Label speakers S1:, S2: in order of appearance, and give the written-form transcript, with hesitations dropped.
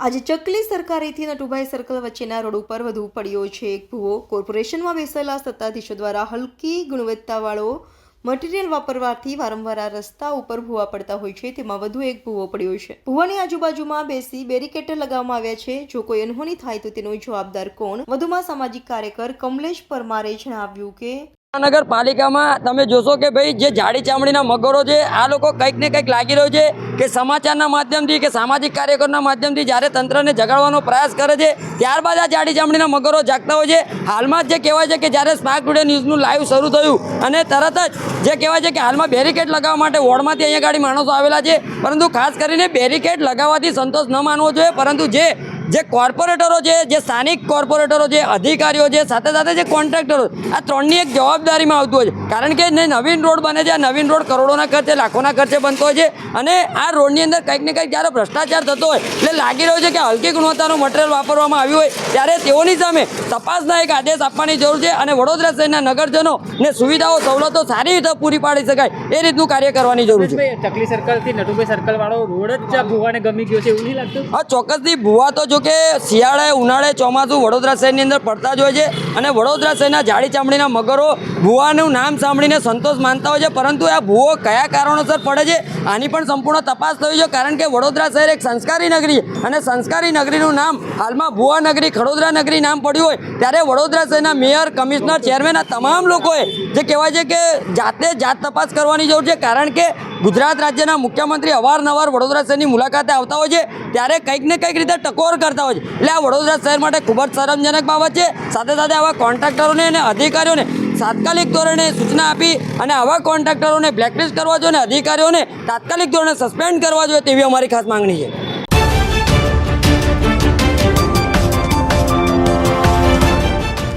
S1: આજે ચકલી સરકારેથી નટુભાઈ સર્કલ વચ્ચેના રોડ ઉપર વધુ પડ્યો છે એક ભૂવો। કોર્પોરેશનમાં બેસેલા સત્તાધીશો દ્વારા હલકી ગુણવત્તાવાળો મટીરિયલ વાપરવાથી વારંવાર આ રસ્તા ઉપર ભૂવા પડતા હોય છે। તેમાં વધુ એક ભૂવો પડ્યો છે। ભૂવાની આજુબાજુમાં બેસી બેરિકેડ લગાવવામાં આવ્યા છે। જો કોઈ અનહોની થાય તો તેનો જવાબદાર કોણ? વધુમાં સામાજિક કાર્યકર કમલેશ પરમારે જણાવ્યું કે
S2: નગરપાલિકામાં તમે જોશો કે ભાઈ જે જાડી ચામડીના મગરો છે આ લોકો કંઈક ને કંઈક લાગી રહ્યું છે કે સમાચારના માધ્યમથી કે સામાજિક કાર્યકરના માધ્યમથી જ્યારે તંત્રને જગાડવાનો પ્રયાસ કરે છે ત્યારબાદ આ જાડી ચામડીના મગરો જાગતા હોય છે। હાલમાં જ જે કહેવાય છે કે જ્યારે સ્પાર્ક ટુડે ન્યૂઝનું લાઈવ શરૂ થયું અને તરત જ જે કહેવાય છે કે હાલમાં બેરિકેડ લગાવવા માટે વોર્ડમાંથી અહીંયા ગાડી માણસો આવેલા છે, પરંતુ ખાસ કરીને બેરિકેડ લગાવવાથી સંતોષ ન માનવો જોઈએ, પરંતુ જે કોર્પોરેટરો છે, જે સ્થાનિક કોર્પોરેટરો છે, અધિકારીઓ છે, સાથે સાથે જે કોન્ટ્રાક્ટરો, આ ત્રણની એક જવાબદારીમાં આવતું હોય છે। કારણ કે નવીન રોડ બને છે, આ નવીન રોડ કરોડોના ખર્ચે લાખોના ખર્ચે બનતો હોય છે અને આ રોડની અંદર કંઈક ને કંઈક જ્યારે ભ્રષ્ટાચાર થતો હોય એટલે લાગી રહ્યો છે કે હલકી ગુણવત્તાનું મટીરિયલ વાપરવામાં આવ્યું હોય ત્યારે તેઓની સામે તપાસના એક આદેશ આપવાની જરૂર છે અને વડોદરા શહેરના નગરજનોને સુવિધાઓ સવલતો સારી રીતે પૂરી પાડી શકાય એ રીતનું કાર્ય કરવાની જરૂર છે।
S3: ચકલી સર્કલથી નટુભાઈ સર્કલ વાળો રોડ જ ભુવાને ગમી ગયો છે એવું નહીં લાગતું?
S2: હા, ચોક્કસથી ભુવા તો જો કે શિયાળે, ઉનાળે, ચોમાસું વડોદરા શહેરની અંદર પડતા જ હોય છે અને વડોદરા શહેરના જાડી ચામડીના મગરો ભુવાનું નામ સાંભળીને સંતોષ માનતા હોય છે, પરંતુ આ ભુવો કયા કારણોસર પડે છે આની પણ સંપૂર્ણ તપાસ થવી છે। કારણ કે વડોદરા શહેર એક સંસ્કારી નગરી અને સંસ્કારી નગરીનું નામ હાલમાં ભુવા નગરી, ખડોદરા નગરી નામ પડ્યું હોય ત્યારે વડોદરા શહેરના મેયર, કમિશનર, ચેરમેન આ તમામ લોકોએ જે કહેવાય છે કે જાત તપાસ કરવાની જરૂર છે। કારણ કે ગુજરાત રાજ્યના મુખ્યમંત્રી અવારનવાર વડોદરા શહેરની મુલાકાતે આવતા હોય છે ત્યારે કંઈક ને કંઈક રીતે ટકોર કરતા હોય છે, એટલે આ વડોદરા શહેર માટે ખૂબ જ શરમજનક બાબત છે। સાથે સાથે આવા કોન્ટ્રાક્ટરોને અને અધિકારીઓને તાત્કાલિક ધોરણે સૂચના આપી અને આવા કોન્ટ્રાક્ટરોને બ્લેકલિસ્ટ કરવા જોઈએ અને અધિકારીઓને તાત્કાલિક ધોરણે સસ્પેન્ડ કરવા જોઈએ તેવી અમારી ખાસ માંગણી છે।